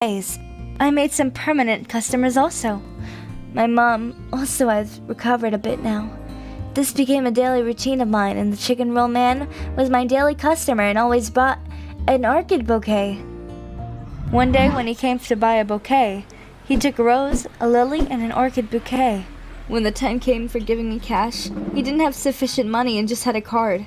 bouquets. I made some permanent customers also. My mom also has recovered a bit now. This became a daily routine of mine, and the chicken roll man was my daily customer and always bought an orchid bouquet. One day when he came to buy a bouquet, he took a rose, a lily, and an orchid bouquet. When the time came for giving me cash, he didn't have sufficient money and just had a card.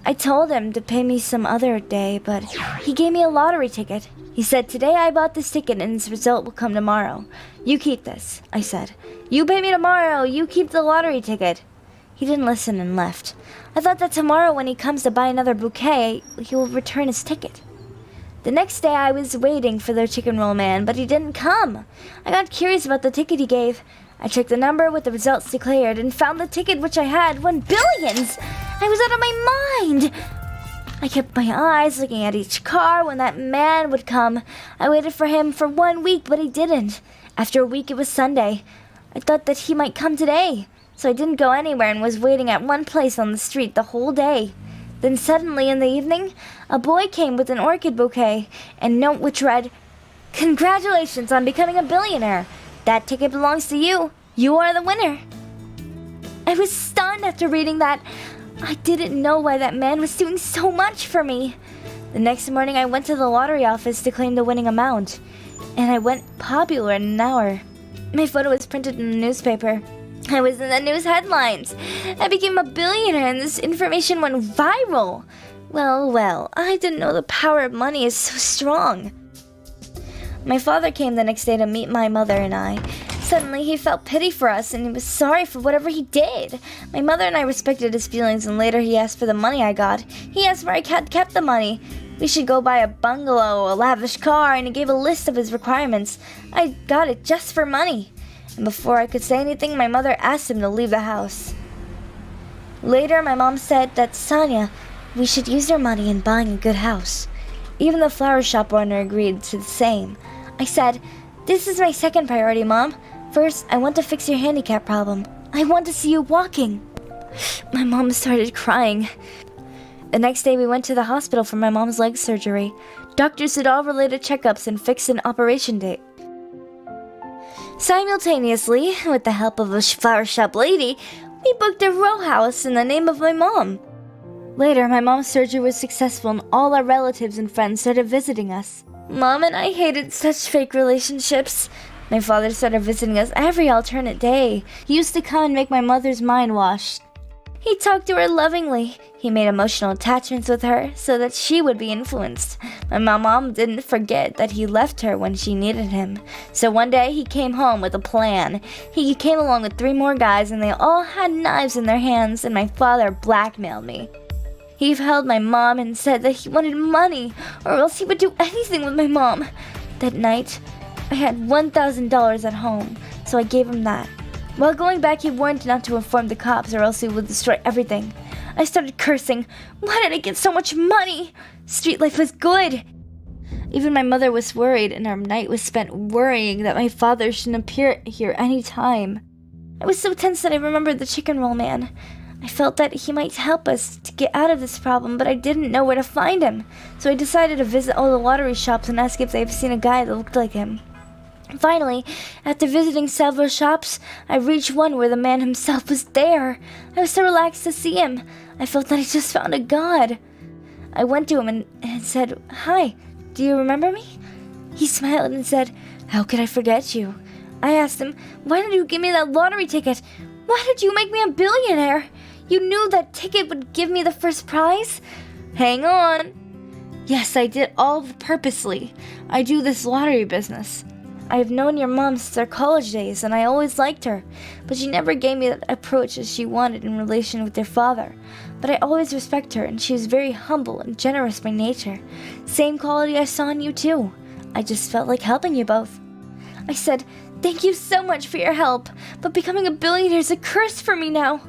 I told him to pay me some other day, but he gave me a lottery ticket. He said, "Today I bought this ticket and its result will come tomorrow. You keep this," I said. "You pay me tomorrow, you keep the lottery ticket." He didn't listen and left. I thought that tomorrow when he comes to buy another bouquet, he will return his ticket. The next day I was waiting for the chicken roll man, but he didn't come. I got curious about the ticket he gave. I checked the number with the results declared and found the ticket which I had won billions. I was out of my mind. I kept my eyes looking at each car when that man would come. I waited for him for 1 week, but he didn't. After a week, it was Sunday. I thought that he might come today, so I didn't go anywhere and was waiting at one place on the street the whole day. Then suddenly in the evening, a boy came with an orchid bouquet and note which read, "Congratulations on becoming a billionaire. That ticket belongs to you. You are the winner." I was stunned after reading that. I didn't know why that man was doing so much for me. The next morning I went to the lottery office to claim the winning amount, and I went popular in an hour. My photo was printed in the newspaper. I was in the news headlines. I became a billionaire and this information went viral. Well, I didn't know the power of money is so strong. My father came the next day to meet my mother and I. Suddenly, he felt pity for us and he was sorry for whatever he did. My mother and I respected his feelings, and later he asked for the money I got. He asked where I had kept the money. We should go buy a bungalow, a lavish car, and he gave a list of his requirements. I got it just for money. And before I could say anything, my mother asked him to leave the house. Later, my mom said that, "Sonia, we should use your money in buying a good house." Even the flower shop owner agreed to the same. I said, "This is my second priority, Mom. First, I want to fix your handicap problem. I want to see you walking." My mom started crying. The next day, we went to the hospital for my mom's leg surgery. Doctors did all related checkups and fixed an operation date. Simultaneously, with the help of a flower shop lady, we booked a row house in the name of my mom. Later, my mom's surgery was successful and all our relatives and friends started visiting us. Mom and I hated such fake relationships. My father started visiting us every alternate day. He used to come and make my mother's mind wash. He talked to her lovingly. He made emotional attachments with her so that she would be influenced. My mom didn't forget that he left her when she needed him. So one day he came home with a plan. He came along with 3 more guys and they all had knives in their hands, and my father blackmailed me. He held my mom and said that he wanted money or else he would do anything with my mom. That night, I had $1,000 at home, so I gave him that. While going back, he warned not to inform the cops or else he would destroy everything. I started cursing. Why did I get so much money? Street life was good. Even my mother was worried, and our night was spent worrying that my father shouldn't appear here any time. I was so tense that I remembered the chicken roll man. I felt that he might help us to get out of this problem, but I didn't know where to find him. So I decided to visit all the lottery shops and ask if they've seen a guy that looked like him. Finally, after visiting several shops, I reached one where the man himself was there. I was so relaxed to see him. I felt that I just found a god. I went to him and said, "Hi, do you remember me?" He smiled and said, "How could I forget you?" I asked him, "Why did you give me that lottery ticket? Why did you make me a billionaire? You knew that ticket would give me the first prize?" "Hang on." "Yes, I did all purposely. I do this lottery business. I have known your mom since our college days, and I always liked her, but she never gave me that approach as she wanted in relation with your father. But I always respect her, and she is very humble and generous by nature. Same quality I saw in you too. I just felt like helping you both." I said, "Thank you so much for your help, but becoming a billionaire is a curse for me now."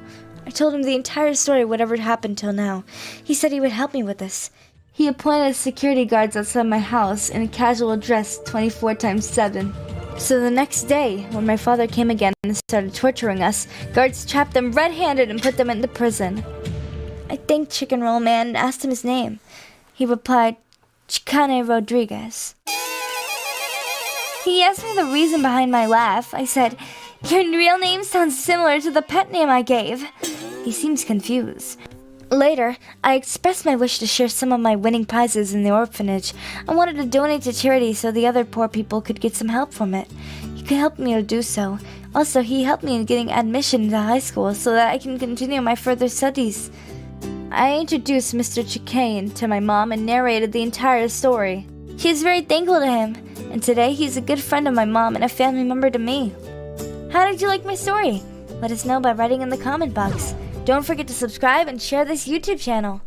I told him the entire story, whatever had happened till now. He said he would help me with this. He appointed security guards outside my house in a casual dress 24x7. So the next day, when my father came again and started torturing us, guards trapped them red-handed and put them into prison. I thanked Chicken Roll Man and asked him his name. He replied, "Chicane Rodriguez." He asked me the reason behind my laugh. I said, "Your real name sounds similar to the pet name I gave." He seems confused. Later, I expressed my wish to share some of my winning prizes in the orphanage. I wanted to donate to charity so the other poor people could get some help from it. He could help me to do so. Also, he helped me in getting admission to high school so that I can continue my further studies. I introduced Mr. Chicane to my mom and narrated the entire story. She was very thankful to him, and today he's a good friend of my mom and a family member to me. How did you like my story? Let us know by writing in the comment box. Don't forget to subscribe and share this YouTube channel.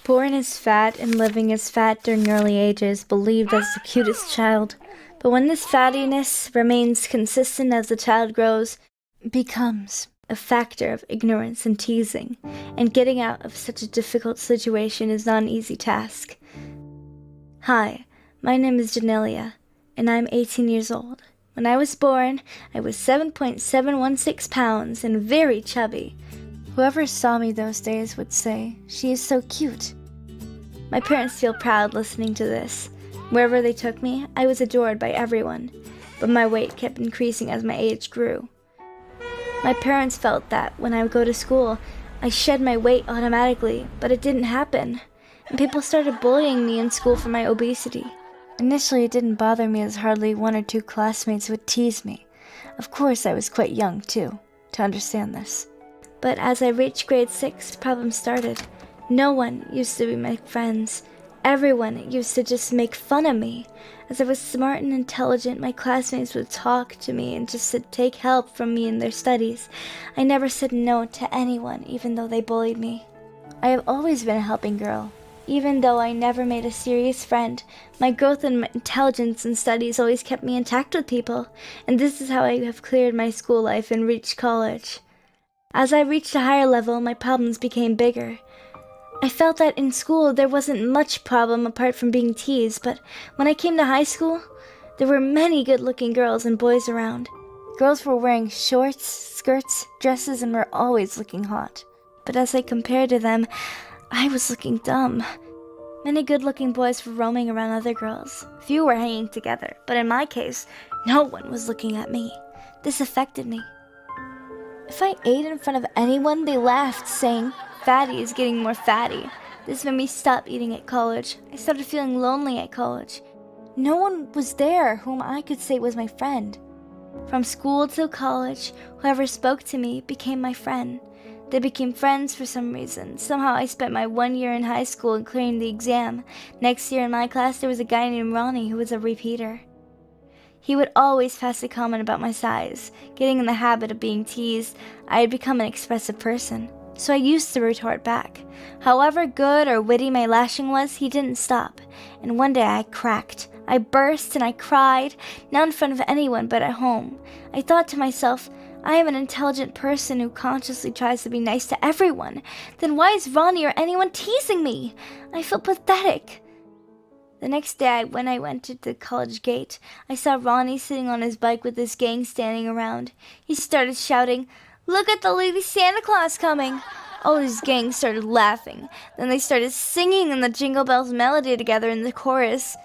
Born as fat and living as fat during early ages, believed as the cutest child. But when this fattiness remains consistent as the child grows, it becomes a factor of ignorance and teasing, and getting out of such a difficult situation is not an easy task. Hi, my name is Janelia, and I'm 18 years old. When I was born, I was 7.716 pounds and very chubby. Whoever saw me those days would say, "She is so cute." My parents feel proud listening to this. Wherever they took me, I was adored by everyone, but my weight kept increasing as my age grew. My parents felt that when I would go to school, I shed my weight automatically, but it didn't happen, and people started bullying me in school for my obesity. Initially, it didn't bother me as hardly 1 or 2 classmates would tease me. Of course, I was quite young, too, to understand this. But as I reached grade 6, problems started. No one used to be my friends. Everyone used to just make fun of me. As I was smart and intelligent, my classmates would talk to me and just to take help from me in their studies. I never said no to anyone, even though they bullied me. I have always been a helping girl. Even though I never made a serious friend, my growth and intelligence and studies always kept me intact with people, and this is how I have cleared my school life and reached college. As I reached a higher level, my problems became bigger. I felt that in school there wasn't much problem apart from being teased, but when I came to high school, there were many good-looking girls and boys around. Girls were wearing shorts, skirts, dresses, and were always looking hot. But as I compared to them, I was looking dumb. Many good-looking boys were roaming around other girls. Few were hanging together, but in my case, no one was looking at me. This affected me. If I ate in front of anyone, they laughed, saying, "Fatty is getting more fatty." This made me stop eating at college. I started feeling lonely at college. No one was there whom I could say was my friend. From school to college, whoever spoke to me became my friend. They became friends for some reason. Somehow I spent my 1 year in high school and clearing the exam. Next year in my class there was a guy named Ronnie who was a repeater. He would always pass a comment about my size. Getting in the habit of being teased, I had become an expressive person, so I used to retort back. However good or witty my lashing was, he didn't stop, and one day I cracked. I burst and I cried, not in front of anyone but at home. I thought to myself, I am an intelligent person who consciously tries to be nice to everyone. Then why is Ronnie or anyone teasing me? I felt pathetic. The next day, when I went to the college gate, I saw Ronnie sitting on his bike with his gang standing around. He started shouting, "Look at the Lady Santa Claus coming!" All his gang started laughing. Then they started singing in the Jingle Bells melody together in the chorus.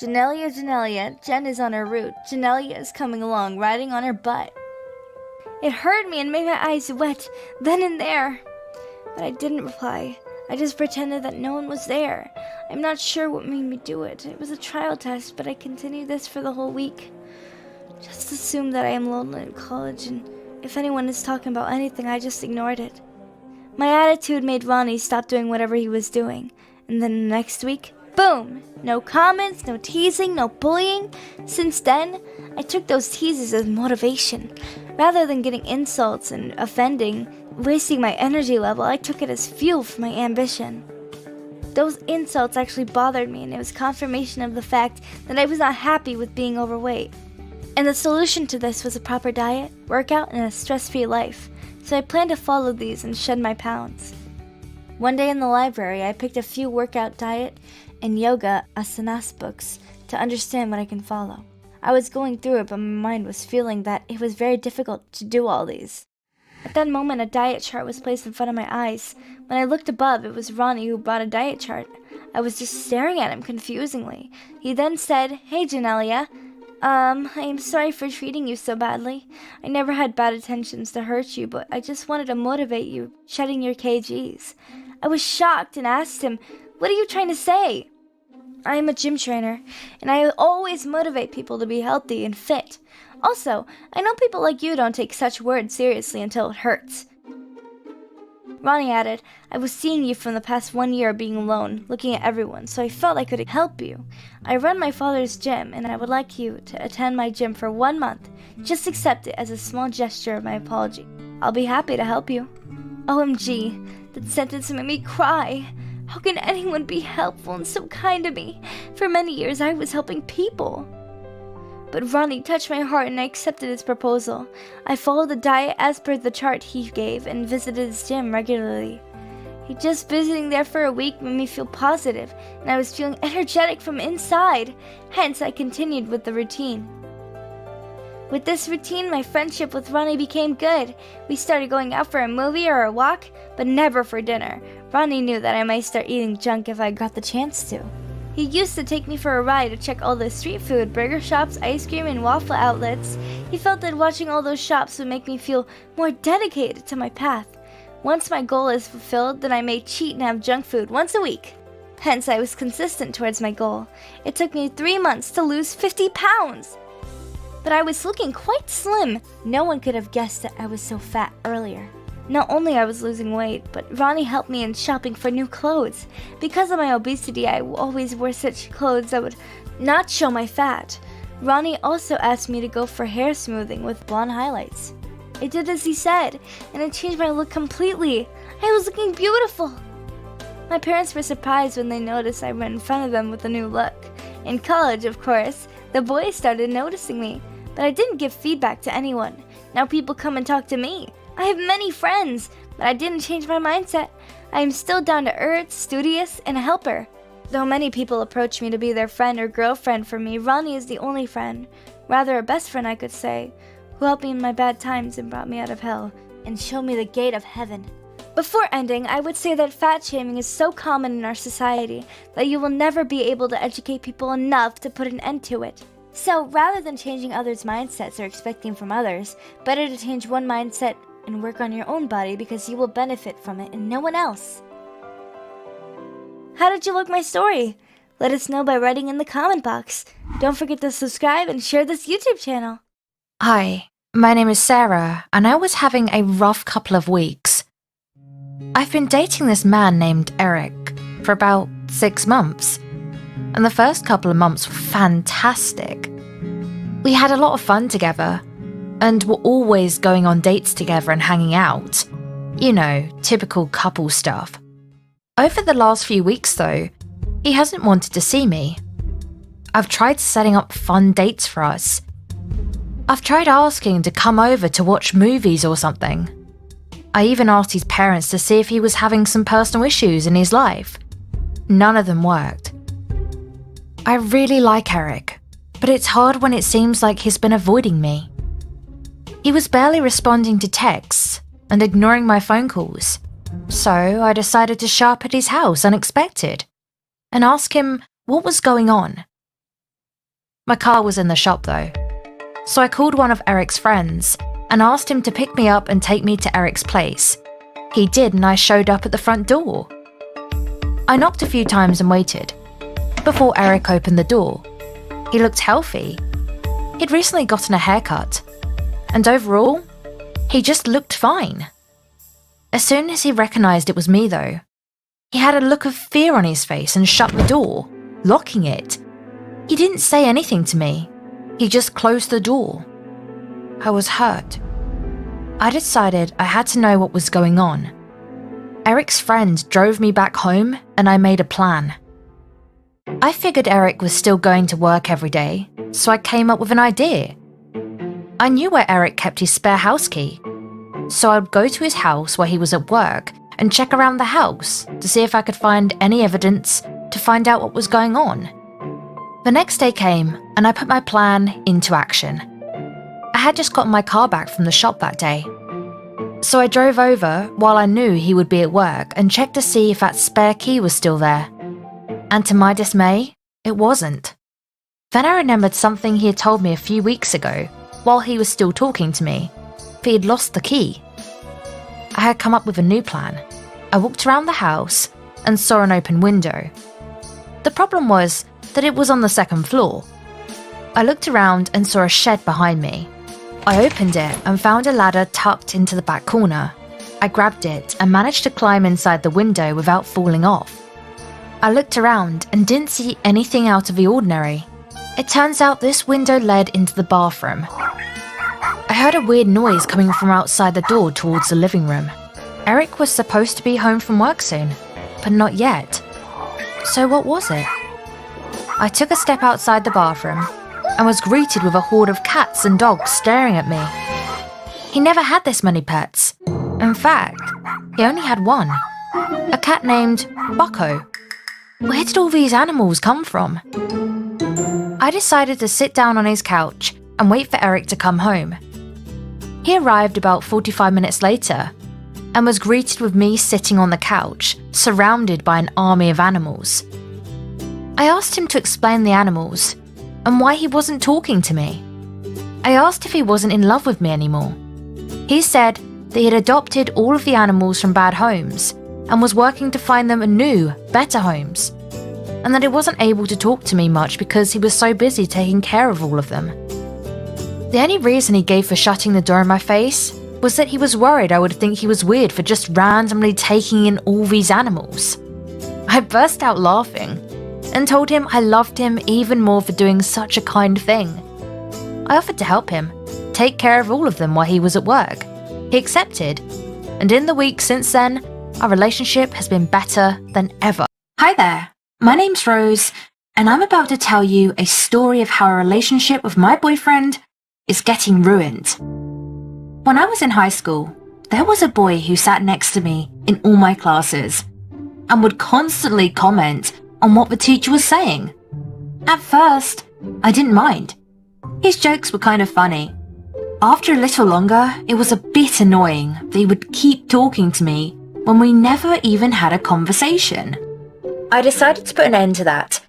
"Janelia, Janelia, Jen is on her route. Janelia is coming along, riding on her butt." It hurt me and made my eyes wet, then and there. But I didn't reply. I just pretended that no one was there. I'm not sure what made me do it. It was a trial test, but I continued this for the whole week. Just assume that I am lonely in college, and if anyone is talking about anything, I just ignored it. My attitude made Ronnie stop doing whatever he was doing. And then the next week, boom! No comments, no teasing, no bullying. Since then, I took those teases as motivation. Rather than getting insults and offending, wasting my energy level, I took it as fuel for my ambition. Those insults actually bothered me, and it was confirmation of the fact that I was not happy with being overweight. And the solution to this was a proper diet, workout, and a stress-free life. So I planned to follow these and shed my pounds. One day in the library, I picked a few workout diet and yoga asanas books to understand what I can follow. I was going through it, but my mind was feeling that it was very difficult to do all these. At that moment, a diet chart was placed in front of my eyes. When I looked above, it was Ronnie who brought a diet chart. I was just staring at him confusingly. He then said, "Hey, Janelia, I am sorry for treating you so badly. I never had bad intentions to hurt you, but I just wanted to motivate you, shedding your kgs. I was shocked and asked him, "What are you trying to say?" I am a gym trainer, and I always motivate people to be healthy and fit. Also, I know people like you don't take such words seriously until it hurts. Ronnie added, "I was seeing you from the past 1 year being alone, looking at everyone, so I felt I could help you. I run my father's gym, and I would like you to attend my gym for 1 month. Just accept it as a small gesture of my apology. I'll be happy to help you." OMG, that sentence made me cry. How can anyone be helpful and so kind to me? For many years I was helping people. But Ronnie touched my heart and I accepted his proposal. I followed the diet as per the chart he gave and visited his gym regularly. Just visiting there for a week made me feel positive, and I was feeling energetic from inside. Hence, I continued with the routine. With this routine, my friendship with Ronnie became good. We started going out for a movie or a walk, but never for dinner. Ronnie knew that I might start eating junk if I got the chance to. He used to take me for a ride to check all the street food, burger shops, ice cream, and waffle outlets. He felt that watching all those shops would make me feel more dedicated to my path. Once my goal is fulfilled, then I may cheat and have junk food once a week. Hence, I was consistent towards my goal. It took me 3 months to lose 50 pounds. But I was looking quite slim. No one could have guessed that I was so fat earlier. Not only I was losing weight, but Ronnie helped me in shopping for new clothes. Because of my obesity, I always wore such clothes that would not show my fat. Ronnie also asked me to go for hair smoothing with blonde highlights. I did as he said, and it changed my look completely. I was looking beautiful. My parents were surprised when they noticed I went in front of them with a new look. In college, of course, the boys started noticing me, but I didn't give feedback to anyone. Now people come and talk to me. I have many friends, but I didn't change my mindset. I am still down to earth, studious, and a helper. Though many people approach me to be their friend or girlfriend, for me, Ronnie is the only friend, rather a best friend I could say, who helped me in my bad times and brought me out of hell, and showed me the gate of heaven. Before ending, I would say that fat shaming is so common in our society that you will never be able to educate people enough to put an end to it. So, rather than changing others' mindsets or expecting from others, better to change one mindset and work on your own body because you will benefit from it and no one else. How did you like my story? Let us know by writing in the comment box. Don't forget to subscribe and share this YouTube channel. Hi, my name is Sarah, and I was having a rough couple of weeks. I've been dating this man named Eric for about 6 months, and the first couple of months were fantastic. We had a lot of fun together, and were always going on dates together and hanging out. You know, typical couple stuff. Over the last few weeks though, he hasn't wanted to see me. I've tried setting up fun dates for us. I've tried asking to come over to watch movies or something. I even asked his parents to see if he was having some personal issues in his life. None of them worked. I really like Eric, but it's hard when it seems like he's been avoiding me. He was barely responding to texts and ignoring my phone calls, so I decided to show up at his house unexpected and ask him what was going on. My car was in the shop though, so I called one of Eric's friends and asked him to pick me up and take me to Eric's place. He did, and I showed up at the front door. I knocked a few times and waited before Eric opened the door. He looked healthy. He'd recently gotten a haircut. And overall, he just looked fine. As soon as he recognized it was me though, he had a look of fear on his face and shut the door, locking it. He didn't say anything to me. He just closed the door. I was hurt. I decided I had to know what was going on. Eric's friend drove me back home and I made a plan. I figured Eric was still going to work every day, so I came up with an idea. I knew where Eric kept his spare house key, so I'd go to his house where he was at work and check around the house to see if I could find any evidence to find out what was going on. The next day came and I put my plan into action. I had just gotten my car back from the shop that day, so I drove over while I knew he would be at work and checked to see if that spare key was still there. And to my dismay, it wasn't. Then I remembered something he had told me a few weeks ago while he was still talking to me, but he had lost the key. I had come up with a new plan. I walked around the house and saw an open window. The problem was that it was on the second floor. I looked around and saw a shed behind me. I opened it and found a ladder tucked into the back corner. I grabbed it and managed to climb inside the window without falling off. I looked around and didn't see anything out of the ordinary. It turns out this window led into the bathroom. I heard a weird noise coming from outside the door towards the living room. Eric was supposed to be home from work soon, but not yet. So what was it? I took a step outside the bathroom and was greeted with a horde of cats and dogs staring at me. He never had this many pets. In fact, he only had one, a cat named Bucko. Where did all these animals come from? I decided to sit down on his couch and wait for Eric to come home. He arrived about 45 minutes later and was greeted with me sitting on the couch, surrounded by an army of animals. I asked him to explain the animals and why he wasn't talking to me. I asked if he wasn't in love with me anymore. He said that he had adopted all of the animals from bad homes and was working to find them new, better homes, and that he wasn't able to talk to me much because he was so busy taking care of all of them. The only reason he gave for shutting the door in my face was that he was worried I would think he was weird for just randomly taking in all these animals. I burst out laughing and told him I loved him even more for doing such a kind thing. I offered to help him, take care of all of them while he was at work. He accepted, and in the week since then, our relationship has been better than ever. Hi there, my name's Rose, and I'm about to tell you a story of how a relationship with my boyfriend is getting ruined. When I was in high school, there was a boy who sat next to me in all my classes and would constantly comment on what the teacher was saying. At first, I didn't mind. His jokes were kind of funny. After a little longer, it was a bit annoying that he would keep talking to me when we never even had a conversation. I decided to put an end to that.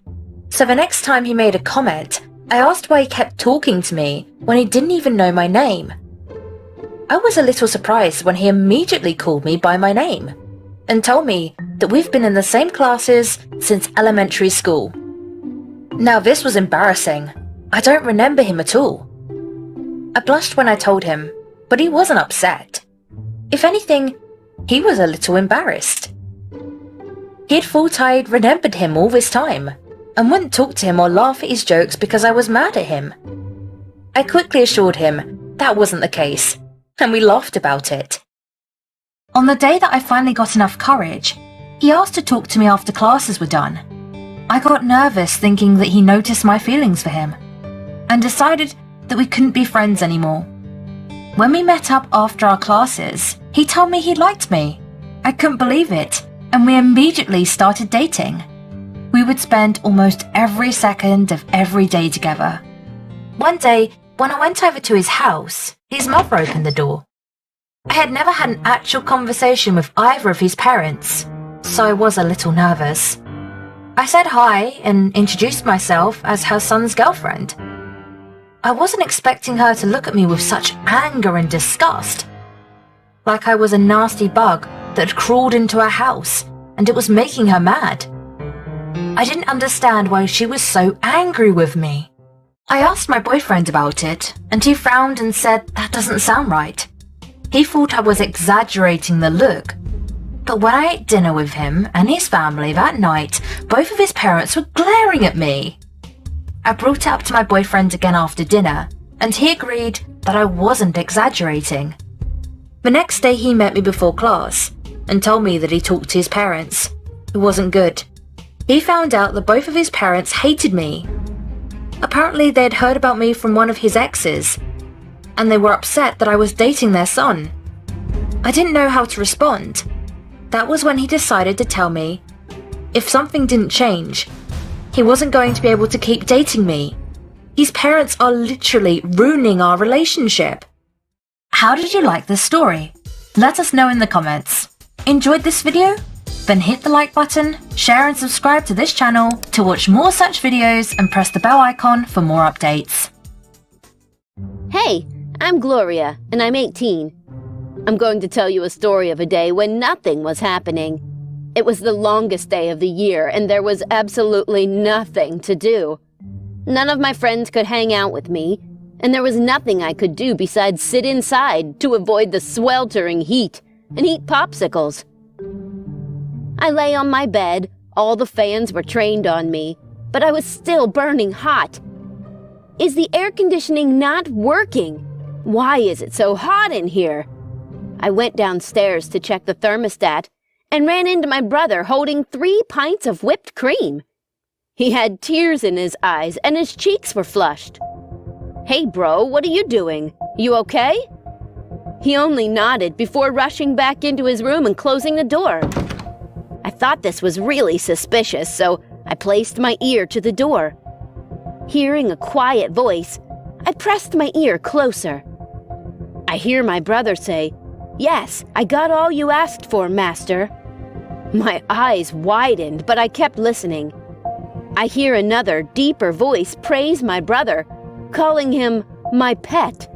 So the next time he made a comment, I asked why he kept talking to me when he didn't even know my name. I was a little surprised when he immediately called me by my name and told me that we've been in the same classes since elementary school. Now this was embarrassing. I don't remember him at all. I blushed when I told him, but he wasn't upset. If anything, he was a little embarrassed. He'd thought I'd remembered him all this time and wouldn't talk to him or laugh at his jokes because I was mad at him. I quickly assured him that wasn't the case, and we laughed about it. On the day that I finally got enough courage, he asked to talk to me after classes were done. I got nervous thinking that he noticed my feelings for him and decided that we couldn't be friends anymore. When we met up after our classes, he told me he liked me. I couldn't believe it, and we immediately started dating. We would spend almost every second of every day together. One day, when I went over to his house, his mother opened the door. I had never had an actual conversation with either of his parents, so I was a little nervous. I said hi and introduced myself as her son's girlfriend. I wasn't expecting her to look at me with such anger and disgust, like I was a nasty bug that had crawled into her house and it was making her mad. I didn't understand why she was so angry with me. I asked my boyfriend about it, and he frowned and said that doesn't sound right. He thought I was exaggerating the look. But when I ate dinner with him and his family that night, both of his parents were glaring at me. I brought it up to my boyfriend again after dinner, and he agreed that I wasn't exaggerating. The next day he met me before class and told me that he talked to his parents. It wasn't good. He found out that both of his parents hated me. Apparently they'd heard about me from one of his exes, and they were upset that I was dating their son. I didn't know how to respond. That was when he decided to tell me if something didn't change, he wasn't going to be able to keep dating me. His parents are literally ruining our relationship. How did you like this story? Let us know in the comments. Enjoyed this video? Then hit the like button, share and subscribe to this channel to watch more such videos and press the bell icon for more updates. Hey, I'm Gloria, and I'm 18. I'm going to tell you a story of a day when nothing was happening. It was the longest day of the year, and there was absolutely nothing to do. None of my friends could hang out with me, and there was nothing I could do besides sit inside to avoid the sweltering heat and eat popsicles. I lay on my bed, all the fans were trained on me, but I was still burning hot. Is the air conditioning not working? Why is it so hot in here? I went downstairs to check the thermostat and ran into my brother holding 3 pints of whipped cream. He had tears in his eyes and his cheeks were flushed. "Hey bro, what are you doing? You okay?" He only nodded before rushing back into his room and closing the door. I thought this was really suspicious, so I placed my ear to the door. Hearing a quiet voice, I pressed my ear closer. I hear my brother say, "Yes, I got all you asked for, master." My eyes widened, but I kept listening. I hear another, deeper voice praise my brother, calling him my pet.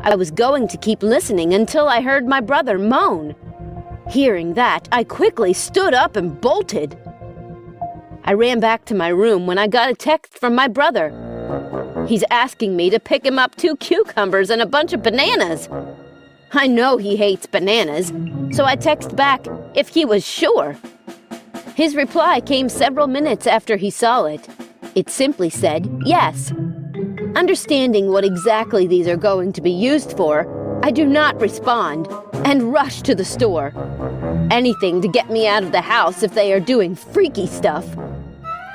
I was going to keep listening until I heard my brother moan. Hearing that, I quickly stood up and bolted. I ran back to my room when I got a text from my brother. He's asking me to pick him up 2 cucumbers and a bunch of bananas. I know he hates bananas, so I text back if he was sure. His reply came several minutes after he saw it. It simply said, "Yes." Understanding what exactly these are going to be used for, I do not respond and rush to the store. Anything to get me out of the house if they are doing freaky stuff.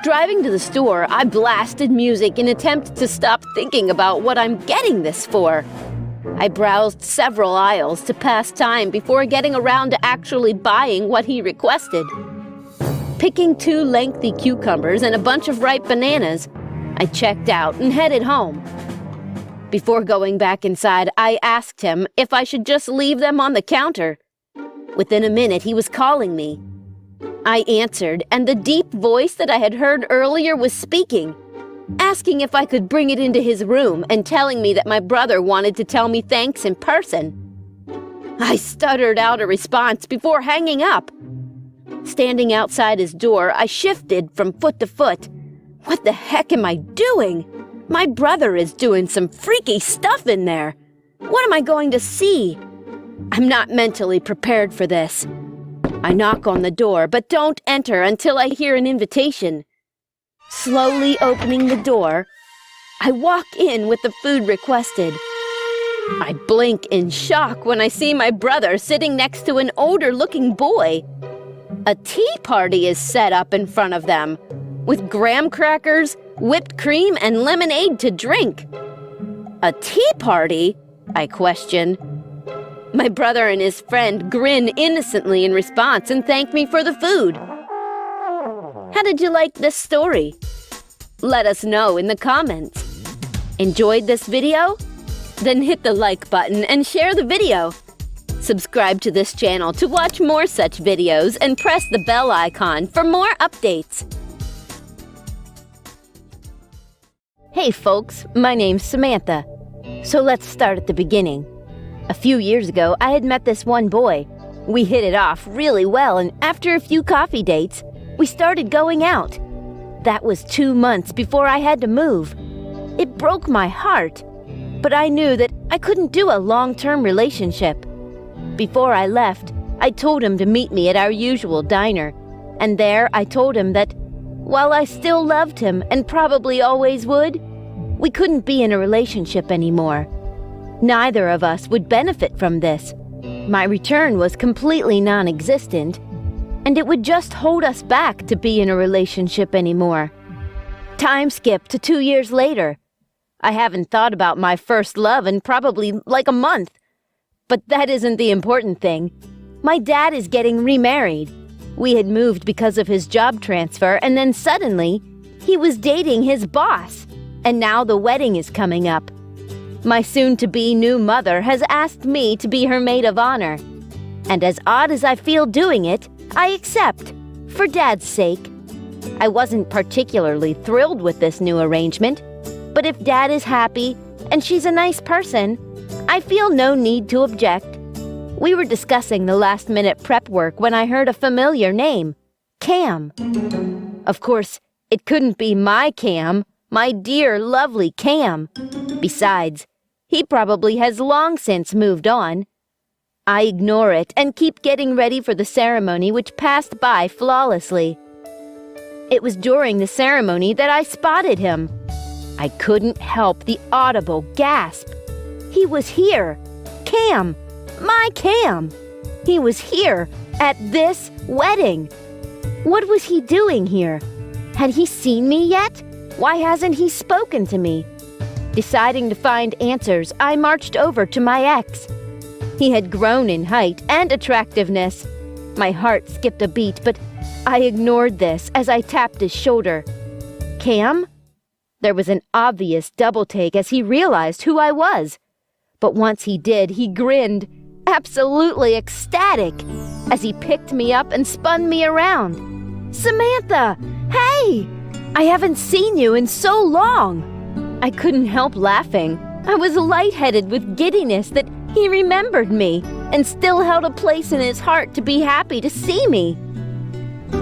Driving to the store, I blasted music in an attempt to stop thinking about what I'm getting this for. I browsed several aisles to pass time before getting around to actually buying what he requested. Picking 2 lengthy cucumbers and a bunch of ripe bananas, I checked out and headed home. Before going back inside, I asked him if I should just leave them on the counter. Within a minute, he was calling me. I answered, and the deep voice that I had heard earlier was speaking, asking if I could bring it into his room and telling me that my brother wanted to tell me thanks in person. I stuttered out a response before hanging up. Standing outside his door, I shifted from foot to foot. What the heck am I doing? My brother is doing some freaky stuff in there. What am I going to see? I'm not mentally prepared for this. I knock on the door, but don't enter until I hear an invitation. Slowly opening the door, I walk in with the food requested. I blink in shock when I see my brother sitting next to an older-looking boy. A tea party is set up in front of them, with graham crackers, whipped cream, and lemonade to drink. "A tea party?" I question. My brother and his friend grin innocently in response and thank me for the food. How did you like this story? Let us know in the comments. Enjoyed this video? Then hit the like button and share the video. Subscribe to this channel to watch more such videos and press the bell icon for more updates. Hey folks, my name's Samantha. So let's start at the beginning. A few years ago, I had met this one boy. We hit it off really well, and after a few coffee dates, we started going out. That was 2 months before I had to move. It broke my heart, but I knew that I couldn't do a long-term relationship. Before I left, I told him to meet me at our usual diner, and there I told him that while I still loved him and probably always would, we couldn't be in a relationship anymore. Neither of us would benefit from this. My return was completely non-existent, and it would just hold us back to be in a relationship anymore. Time skipped to 2 years later. I haven't thought about my first love in probably like a month. But that isn't the important thing. My dad is getting remarried. We had moved because of his job transfer, and then suddenly, he was dating his boss. And now the wedding is coming up. My soon-to-be new mother has asked me to be her maid of honor. And as odd as I feel doing it, I accept, for Dad's sake. I wasn't particularly thrilled with this new arrangement, but if Dad is happy and she's a nice person, I feel no need to object. We were discussing the last-minute prep work when I heard a familiar name, Cam. Of course, it couldn't be my Cam, my dear, lovely Cam. Besides, he probably has long since moved on. I ignore it and keep getting ready for the ceremony, which passed by flawlessly. It was during the ceremony that I spotted him. I couldn't help the audible gasp. He was here. Cam. My Cam. He was here at this wedding. What was he doing here? Had he seen me yet? Why hasn't he spoken to me? Deciding to find answers, I marched over to my ex. He had grown in height and attractiveness. My heart skipped a beat, but I ignored this as I tapped his shoulder. Cam? There was an obvious double take as he realized who I was. But once he did, he grinned, absolutely ecstatic, as he picked me up and spun me around. Samantha! Hey! I haven't seen you in so long! I couldn't help laughing. I was lightheaded with giddiness that he remembered me and still held a place in his heart to be happy to see me.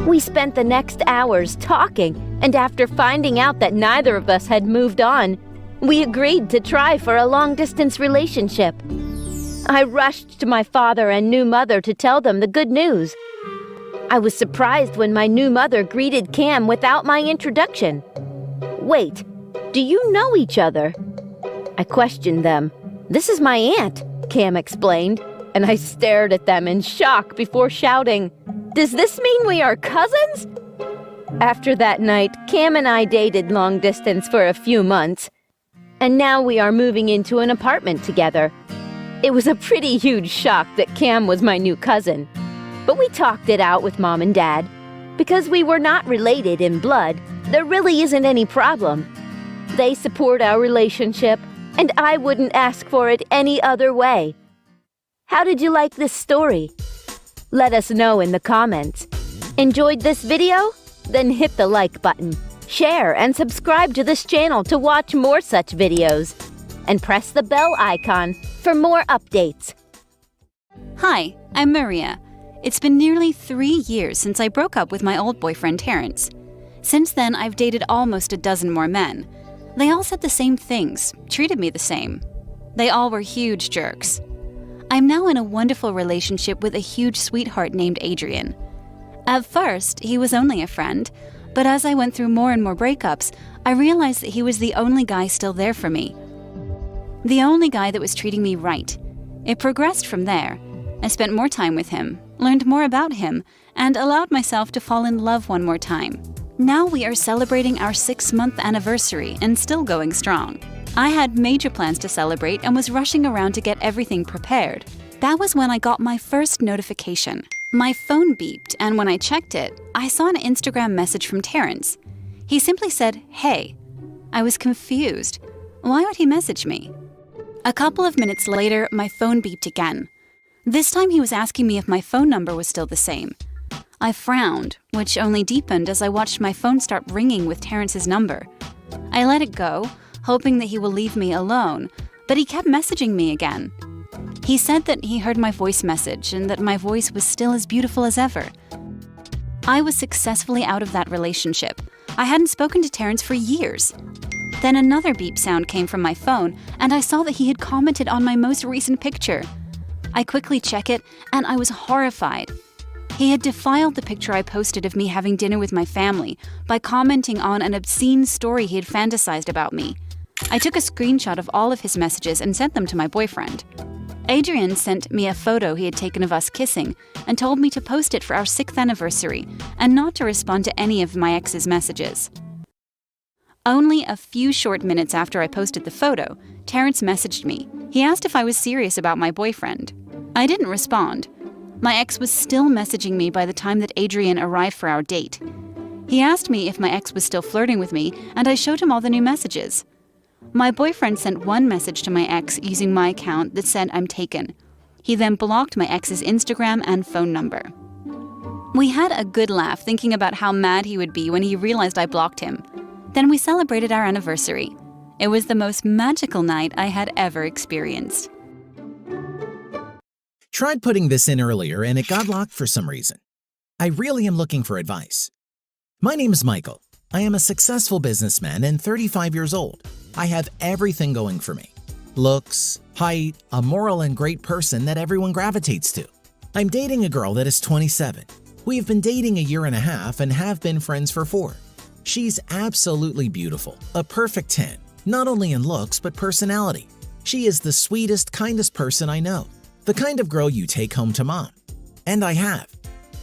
We spent the next hours talking, and after finding out that neither of us had moved on, we agreed to try for a long-distance relationship. I rushed to my father and new mother to tell them the good news. I was surprised when my new mother greeted Cam without my introduction. Wait, do you know each other? I questioned them. This is my aunt, Cam explained, and I stared at them in shock before shouting, Does this mean we are cousins? After that night, Cam and I dated long distance for a few months, and now we are moving into an apartment together. It was a pretty huge shock that Cam was my new cousin, but we talked it out with Mom and Dad. Because we were not related in blood, there really isn't any problem. They support our relationship, and I wouldn't ask for it any other way. How did you like this story? Let us know in the comments. Enjoyed this video? Then hit the like button, share and subscribe to this channel to watch more such videos. And press the bell icon for more updates. Hi, I'm Maria. It's been nearly 3 years since I broke up with my old boyfriend Terrence. Since then, I've dated almost a dozen more men. They all said the same things, treated me the same. They all were huge jerks. I'm now in a wonderful relationship with a huge sweetheart named Adrian. At first, he was only a friend, but as I went through more and more breakups, I realized that he was the only guy still there for me. The only guy that was treating me right. It progressed from there. I spent more time with him, learned more about him, and allowed myself to fall in love one more time. Now we are celebrating our 6-month anniversary and still going strong. I had major plans to celebrate and was rushing around to get everything prepared. That was when I got my first notification. My phone beeped, and when I checked it, I saw an Instagram message from Terrence. He simply said, "Hey." I was confused. Why would he message me? A couple of minutes later, my phone beeped again. This time he was asking me if my phone number was still the same. I frowned, which only deepened as I watched my phone start ringing with Terrence's number. I let it go, hoping that he will leave me alone, but he kept messaging me again. He said that he heard my voice message and that my voice was still as beautiful as ever. I was successfully out of that relationship. I hadn't spoken to Terrence for years. Then another beep sound came from my phone, and I saw that he had commented on my most recent picture. I quickly checked it, and I was horrified. He had defiled the picture I posted of me having dinner with my family by commenting on an obscene story he had fantasized about me. I took a screenshot of all of his messages and sent them to my boyfriend. Adrian sent me a photo he had taken of us kissing and told me to post it for our 6th anniversary and not to respond to any of my ex's messages. Only a few short minutes after I posted the photo, Terrence messaged me. He asked if I was serious about my boyfriend. I didn't respond. My ex was still messaging me by the time that Adrian arrived for our date. He asked me if my ex was still flirting with me, and I showed him all the new messages. My boyfriend sent one message to my ex using my account that said I'm taken. He then blocked my ex's Instagram and phone number. We had a good laugh thinking about how mad he would be when he realized I blocked him. Then we celebrated our anniversary. It was the most magical night I had ever experienced. Tried putting this in earlier and it got locked for some reason. I really am looking for advice. My name is Michael. I am a successful businessman and 35 years old. I have everything going for me. Looks, height, a moral and great person that everyone gravitates to. I'm dating a girl that is 27. We have been dating a year and a half and have been friends for 4. She's absolutely beautiful, a perfect 10, not only in looks but personality. She is the sweetest, kindest person I know, the kind of girl you take home to mom. And I have.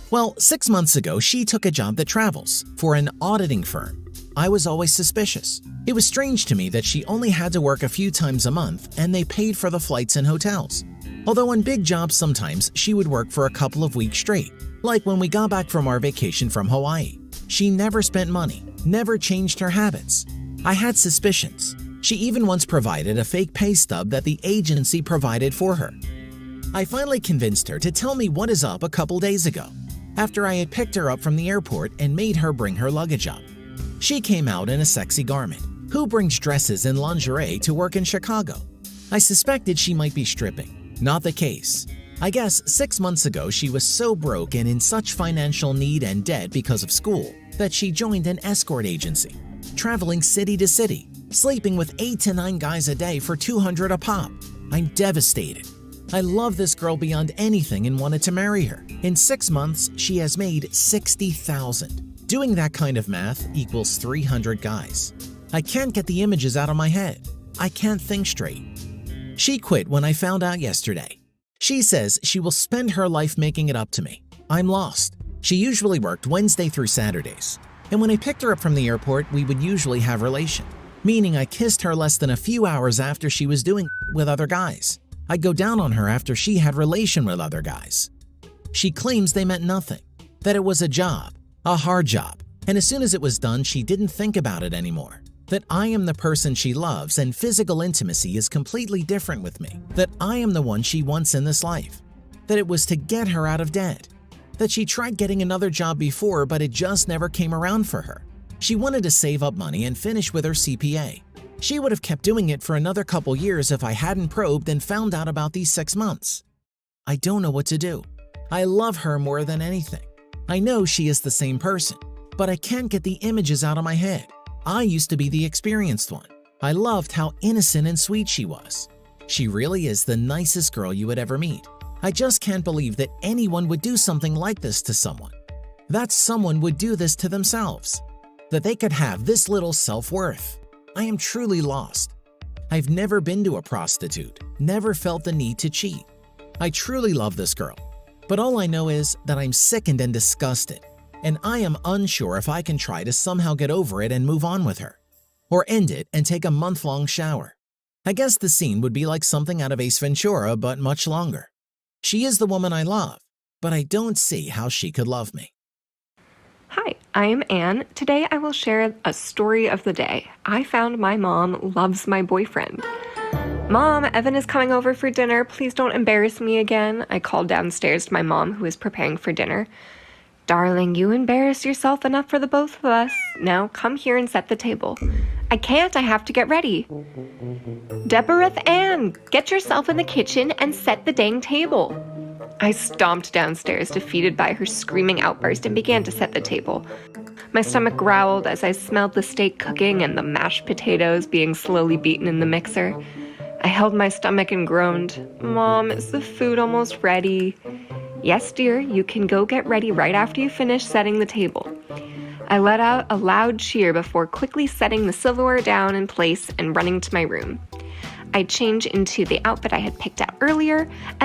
Well, 6 months ago, she took a job that travels for an auditing firm. I was always suspicious. It was strange to me that she only had to work a few times a month and they paid for the flights and hotels. Although on big jobs sometimes she would work for a couple of weeks straight, like when we got back from our vacation from Hawaii. She never spent money, never changed her habits. I had suspicions. She even once provided a fake pay stub that the agency provided for her. I finally convinced her to tell me what is up a couple days ago, after I had picked her up from the airport and made her bring her luggage up. She came out in a sexy garment. Who brings dresses and lingerie to work in Chicago? I suspected she might be stripping. Not the case. I guess 6 months ago she was so broke and in such financial need and debt because of school that she joined an escort agency, traveling city to city, sleeping with 8 to 9 guys a day for $200 a pop. I'm devastated. I love this girl beyond anything and wanted to marry her. In 6 months, she has made $60,000. Doing that kind of math equals 300 guys. I can't get the images out of my head. I can't think straight. She quit when I found out yesterday. She says she will spend her life making it up to me. I'm lost. She usually worked Wednesday through Saturdays. And when I picked her up from the airport, we would usually have relation, meaning I kissed her less than a few hours after she was doing with other guys. I'd go down on her after she had relation with other guys. She claims they meant nothing, that it was a job, a hard job, and as soon as it was done, she didn't think about it anymore. That I am the person she loves and physical intimacy is completely different with me. That I am the one she wants in this life. That it was to get her out of debt. That she tried getting another job before, but it just never came around for her. She wanted to save up money and finish with her CPA. She would have kept doing it for another couple years if I hadn't probed and found out about these 6 months. I don't know what to do. I love her more than anything. I know she is the same person, but I can't get the images out of my head. I used to be the experienced one. I loved how innocent and sweet she was. She really is the nicest girl you would ever meet. I just can't believe that anyone would do something like this to someone. That someone would do this to themselves. That they could have this little self-worth. I am truly lost. I've never been to a prostitute, never felt the need to cheat. I truly love this girl, but all I know is that I'm sickened and disgusted, and I am unsure if I can try to somehow get over it and move on with her, or end it and take a month-long shower. I guess the scene would be like something out of Ace Ventura, but much longer. She is the woman I love, but I don't see how she could love me. Hi, I'm Anne. Today I will share a story of the day. I found my mom loves my boyfriend. Mom, Evan is coming over for dinner. Please don't embarrass me again. I called downstairs to my mom, who was preparing for dinner. Darling, you embarrass yourself enough for the both of us. Now come here and set the table. I can't. I have to get ready. Deborah Ann, get yourself in the kitchen and set the dang table. I stomped downstairs, defeated by her screaming outburst, and began to set the table. My stomach growled as I smelled the steak cooking and the mashed potatoes being slowly beaten in the mixer. I held my stomach and groaned, Mom, is the food almost ready? Yes, dear, you can go get ready right after you finish setting the table. I let out a loud cheer before quickly setting the silverware down in place and running to my room. I changed into the outfit I had picked out earlier,